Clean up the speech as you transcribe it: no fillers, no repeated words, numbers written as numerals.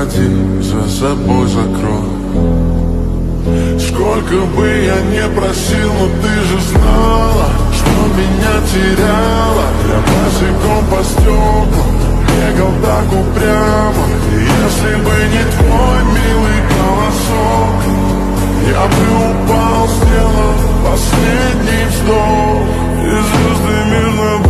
Заходи, за собой закрой. Сколько бы я не просил, но ты же знала, что меня теряла. Я босиком по стеклам бегал так упрямо. И если бы не твой милый голосок, я бы упал, сделав последний вздох. И звезды мирно